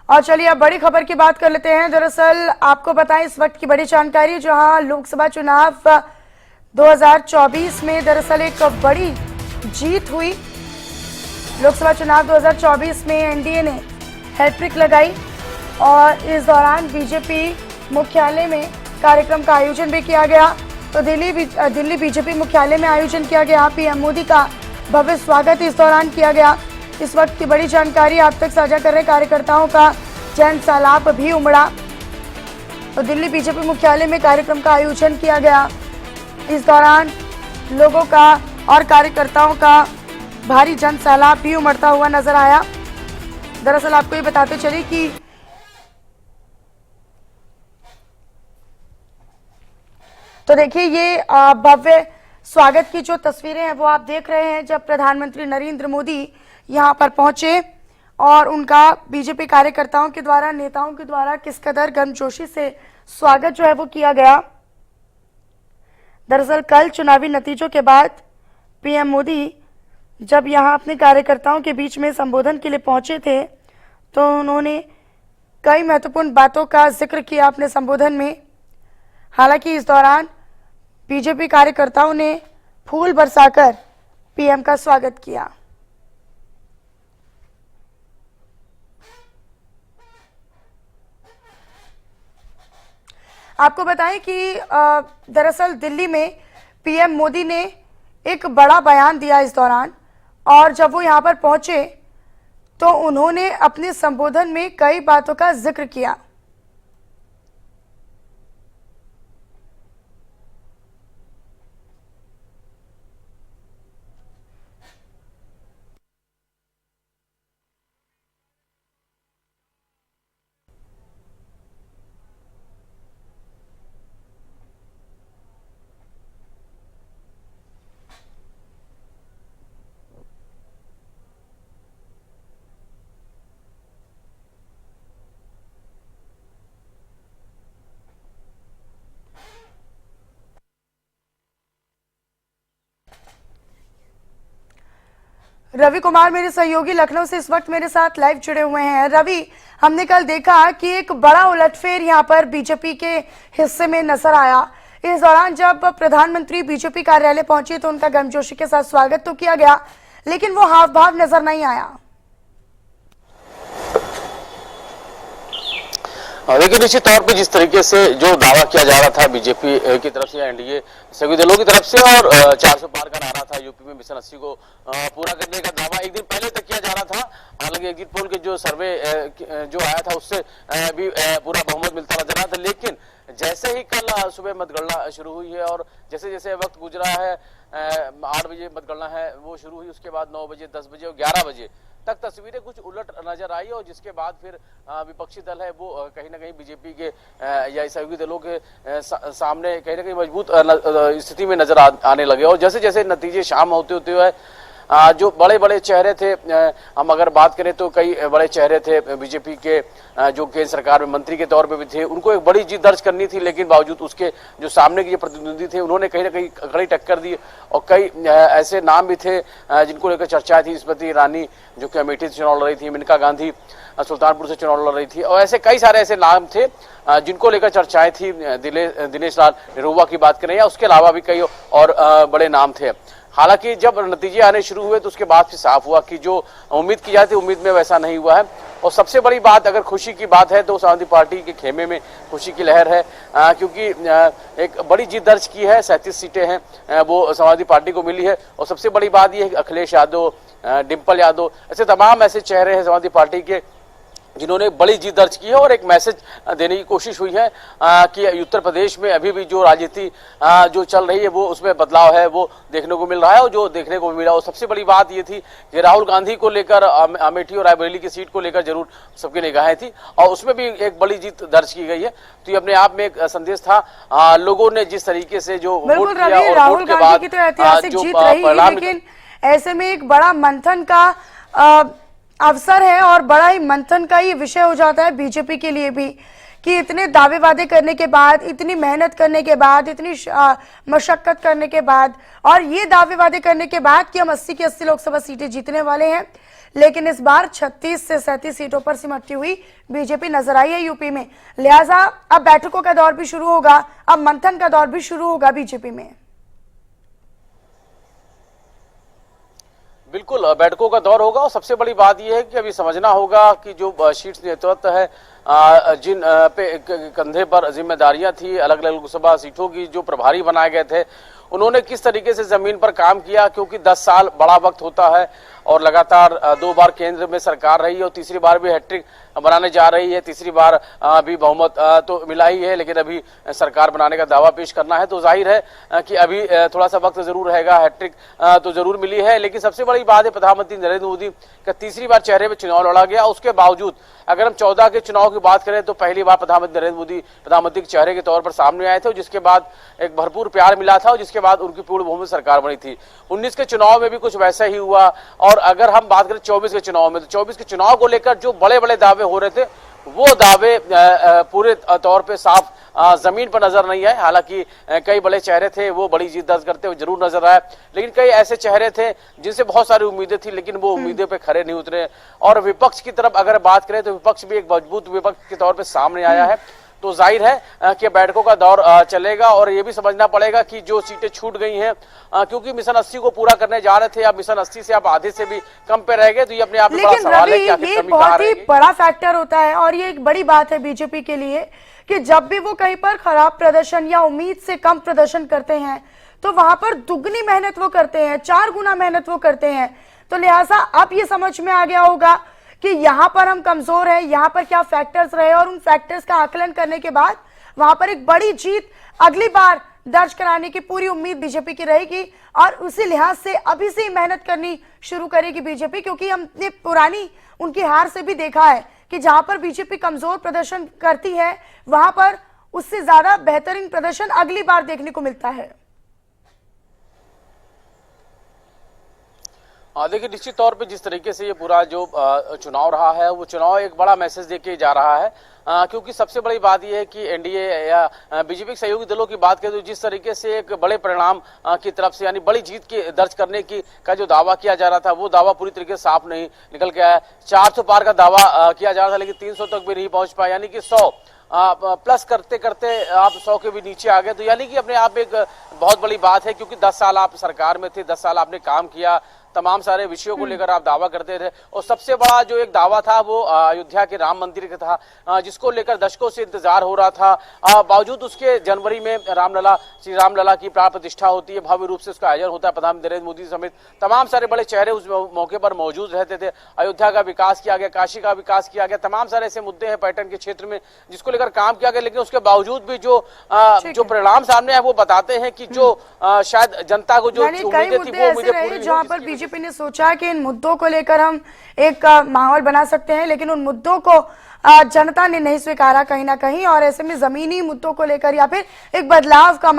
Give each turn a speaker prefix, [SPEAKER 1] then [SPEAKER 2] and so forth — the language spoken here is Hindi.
[SPEAKER 1] और चलिए अब बड़ी खबर की बात कर लेते हैं। दरअसल आपको बताएं इस वक्त की बड़ी जानकारी, जहां लोकसभा चुनाव 2024 में दरअसल एक बड़ी जीत हुई। लोकसभा चुनाव 2024 में एनडीए ने हैट्रिक लगाई और इस दौरान बीजेपी मुख्यालय में कार्यक्रम का आयोजन भी किया गया। तो दिल्ली बीजेपी मुख्यालय में आयोजन किया गया। पीएम मोदी का भव्य स्वागत इस दौरान किया गया। इस वक्त की बड़ी जानकारी आप तक साझा कर रहे कार्यकर्ताओं का जन सैलाब भी उमड़ा। तो दिल्ली बीजेपी मुख्यालय में कार्यक्रम का आयोजन किया गया। इस दौरान लोगों का और कार्यकर्ताओं का भारी जन सैलाब भी उमड़ता हुआ नजर आया। दरअसल आपको ये बताते चले कि तो देखिए ये भव्य स्वागत की जो तस्वीरें हैं वो आप देख रहे हैं, जब प्रधानमंत्री नरेंद्र मोदी यहां पर पहुंचे और उनका बीजेपी कार्यकर्ताओं के द्वारा, नेताओं के द्वारा किस कदर गर्मजोशी से स्वागत जो है वो किया गया। दरअसल कल चुनावी नतीजों के बाद पीएम मोदी जब यहां अपने कार्यकर्ताओं के बीच में संबोधन के लिए पहुंचे थे तो उन्होंने कई महत्वपूर्ण बातों का जिक्र किया अपने संबोधन में। हालांकि इस दौरान बीजेपी कार्यकर्ताओं ने फूल बरसाकर पीएम का स्वागत किया। आपको बताएं कि दरअसल दिल्ली में पीएम मोदी ने एक बड़ा बयान दिया इस दौरान, और जब वो यहां पर पहुंचे तो उन्होंने अपने संबोधन में कई बातों का जिक्र किया। रवि कुमार मेरे सहयोगी लखनऊ से इस वक्त मेरे साथ लाइव जुड़े हुए हैं। रवि, हमने कल देखा कि एक बड़ा उलटफेर यहां पर बीजेपी के हिस्से में नजर आया। इस दौरान जब प्रधानमंत्री बीजेपी कार्यालय पहुंचे तो उनका गर्मजोशी के साथ स्वागत तो किया गया, लेकिन वो हाव भाव नजर नहीं आया।
[SPEAKER 2] देखिए, निश्चित तौर पे जिस तरीके से जो दावा किया जा रहा था बीजेपी की तरफ से या एनडीए सभी दलों की तरफ से, और 400 पार का नारा था, यूपी में मिशन 80 को पूरा करने का दावा एक दिन पहले तक किया जा रहा था। हालांकि एग्जिट पोल के जो सर्वे जो आया था उससे भी पूरा बहुमत मिलता नजर आया था, लेकिन जैसे ही कल सुबह मतगणना शुरू हुई है और जैसे जैसे वक्त गुजरा है, 8 बजे मतगणना है वो शुरू हुई, उसके बाद 9 बजे, 10 बजे और 11 बजे तक तस्वीरें कुछ उलट नजर आई, और जिसके बाद फिर विपक्षी दल है वो कहीं ना कहीं बीजेपी के या सहयोगी दलों के सामने कहीं ना कहीं मजबूत स्थिति में नजर आने लगे। और जैसे जैसे नतीजे शाम होते होते हुए जो बड़े बड़े चेहरे थे, हम अगर बात करें तो कई बड़े चेहरे थे बीजेपी के जो केंद्र सरकार में मंत्री के तौर पे भी थे, उनको एक बड़ी जीत दर्ज करनी थी, लेकिन बावजूद उसके जो सामने के जो प्रतिद्वंदी थे उन्होंने कहीं ना कहीं कड़ी टक्कर दी। और कई ऐसे नाम भी थे जिनको लेकर चर्चा थी, स्मृति ईरानी जो कि अमेठी से चुनाव लड़ रही थी, मेनका गांधी सुल्तानपुर से चुनाव लड़ रही थी, और ऐसे कई सारे ऐसे नाम थे जिनको लेकर चर्चाएं थी। दिनेश लाल निरुवा की बात करें या उसके अलावा भी कई और बड़े नाम थे। हालांकि जब नतीजे आने शुरू हुए तो उसके बाद फिर साफ हुआ कि जो उम्मीद की जाती उम्मीद में वैसा नहीं हुआ है। और सबसे बड़ी बात, अगर खुशी की बात है तो समाजवादी पार्टी के खेमे में खुशी की लहर है, क्योंकि एक बड़ी जीत दर्ज की है। 37 सीटें हैं वो समाजवादी पार्टी को मिली है। और सबसे बड़ी बात यह है कि अखिलेश यादव, डिंपल यादव, ऐसे तमाम ऐसे चेहरे हैं समाजवादी पार्टी के जिन्होंने बड़ी जीत दर्ज की है, और एक मैसेज देने की कोशिश हुई है कि उत्तर प्रदेश में अभी भी जो राजनीति जो चल रही है वो उसमें बदलाव है वो देखने को मिल रहा है। और जो देखने को मिला, और सबसे बड़ी बात ये थी कि राहुल गांधी को लेकर अमेठी और रायबरेली की सीट को लेकर जरूर सबकी निगाहें थी, और उसमें भी एक बड़ी जीत दर्ज की गई है। तो ये अपने आप में एक संदेश था। लोगों ने जिस तरीके से जो वोट किया और
[SPEAKER 1] राहुल गांधी की तो ऐतिहासिक जीत रही, लेकिन ऐसे में एक बड़ा मंथन का अवसर है और बड़ा ही मंथन का ये विषय हो जाता है बीजेपी के लिए भी, कि इतने दावे वादे करने के बाद, इतनी मेहनत करने के बाद, इतनी मशक्कत करने के बाद, और ये दावे वादे करने के बाद कि हम 80 की 80 लोकसभा सीटें जीतने वाले हैं, लेकिन इस बार 36 से 37 सीटों पर सिमटती हुई बीजेपी नजर आई है यूपी में। लिहाजा अब बैठकों का दौर भी शुरू होगा, अब मंथन का दौर भी शुरू होगा बीजेपी में।
[SPEAKER 2] बिल्कुल बैठकों का दौर होगा और सबसे बड़ी बात यह है कि अभी समझना होगा कि जो शीर्ष नेतृत्व है, जिन पे कंधे पर जिम्मेदारियां थी अलग अलग लोकसभा सीटों की, जो प्रभारी बनाए गए थे, उन्होंने किस तरीके से जमीन पर काम किया, क्योंकि 10 साल बड़ा वक्त होता है और लगातार 2 बार केंद्र में सरकार रही है और तीसरी बार भी हैट्रिक बनाने जा रही है। तीसरी बार भी बहुमत तो मिला ही है, लेकिन अभी सरकार बनाने का दावा पेश करना है, तो जाहिर है कि अभी थोड़ा सा वक्त जरूर रहेगा। हैट्रिक तो जरूर मिली है, लेकिन सबसे बड़ी बात है प्रधानमंत्री नरेंद्र मोदी का तीसरी बार चेहरे पर चुनाव लड़ा गया। उसके बावजूद अगर हम 14 के चुनाव की बात करें तो पहली बार प्रधानमंत्री नरेंद्र मोदी प्रधानमंत्री के चेहरे के तौर पर सामने आए थे, जिसके बाद एक भरपूर प्यार मिला था और जिसके बाद उनकी पूर्ण बहुमत सरकार बनी थी। 19 के चुनाव में भी कुछ वैसा ही हुआ। और अगर हम बात करें 24 के चुनाव में, तो 24 के चुनाव को लेकर जो बड़े बड़े दावे हो रहे थे, वो दावे पूरे तौर पे साफ जमीन पर नजर नहीं आए। हालांकि कई बड़े चेहरे थे, वो बड़ी जीत दर्ज करते हुए जरूर नजर आए, लेकिन कई ऐसे चेहरे थे जिनसे बहुत सारी उम्मीदें थी, लेकिन वो उम्मीदें पे खरे नहीं उतरे। और विपक्ष की तरफ अगर बात करें तो विपक्ष भी एक मजबूत विपक्ष के तौर पे सामने आया है। तो जाहिर है कि बैठकों का दौर चलेगा और ये भी समझना पड़ेगा कि जो सीटें छूट गई हैं, क्योंकि मिशन 80 को पूरा करने जा रहे थे, अब मिशन 80 से आप आधे से भी कम पे रह गए, तो ये अपने आप में बड़ा सवाल है कि आखिर
[SPEAKER 1] ये
[SPEAKER 2] कमी कहाँ
[SPEAKER 1] बहुत ही
[SPEAKER 2] रहेगी।
[SPEAKER 1] बड़ा फैक्टर होता है और ये एक बड़ी बात है बीजेपी के लिए कि जब भी वो कहीं पर खराब प्रदर्शन या उम्मीद से कम प्रदर्शन करते हैं तो वहां पर दुगनी मेहनत वो करते हैं, 4 गुना मेहनत वो करते हैं। तो लिहाजा अब ये समझ में आ गया होगा कि यहाँ पर हम कमजोर हैं, यहाँ पर क्या फैक्टर्स रहे, और उन फैक्टर्स का आकलन करने के बाद वहां पर एक बड़ी जीत अगली बार दर्ज कराने की पूरी उम्मीद बीजेपी की रहेगी। और उसी लिहाज से अभी से मेहनत करनी शुरू करेगी बीजेपी, क्योंकि हमने पुरानी उनकी हार से भी देखा है कि जहां पर बीजेपी कमजोर प्रदर्शन करती है वहां पर उससे ज्यादा बेहतरीन प्रदर्शन अगली बार देखने को मिलता है।
[SPEAKER 2] देखिए, निश्चित तौर पे जिस तरीके से ये पूरा जो चुनाव रहा है, वो चुनाव एक बड़ा मैसेज देके जा रहा है, क्योंकि सबसे बड़ी बात यह है कि एनडीए या बीजेपी के सहयोगी दलों की बात करें तो जिस तरीके से एक बड़े परिणाम की तरफ से, यानी बड़ी जीत की दर्ज करने की का जो दावा किया जा रहा था, वो दावा पूरी तरीके से साफ नहीं निकल के आया। 400 पार का दावा किया जा रहा था, लेकिन 300 तक भी नहीं पहुंच पाया, यानी कि 100 प्लस करते करते आप 100 के भी नीचे आ गए। तो यानी कि अपने आप एक बहुत बड़ी बात है, क्योंकि 10 साल आप सरकार में थे, 10 साल आपने काम किया, तमाम सारे विषयों को लेकर आप दावा करते थे, और सबसे बड़ा जो एक दावा था वो अयोध्या के राम मंदिर का था, जिसको लेकर दशकों से इंतजार हो रहा था। बावजूद उसके जनवरी में रामलला, श्री रामलला की प्राण प्रतिष्ठा होती है, भव्य रूप से उसका आयोजन होता है। प्रधानमंत्री नरेंद्र मोदी समेत तमाम सारे बड़े चेहरे उस मौके पर मौजूद रहते थे। अयोध्या का विकास किया गया, काशी का विकास किया गया, तमाम सारे ऐसे मुद्दे हैं पर्यटन के क्षेत्र में जिसको लेकर काम किया गया, लेकिन उसके बावजूद भी जो परिणाम सामने आए वो बताते हैं कि जो शायद जनता को जो उम्मीदें थी वो उम्मीदें पूरी
[SPEAKER 1] जहां पर बीजेपी ने सोचा कि इन मुद्दों को लेकर हम एक माहौल बना सकते हैं, लेकिन उन मुद्दों को जनता ने नहीं स्वीकारा कहीं ना कहीं, और ऐसे में जमीनी मुद्दों को लेकर या फिर एक बदलाव का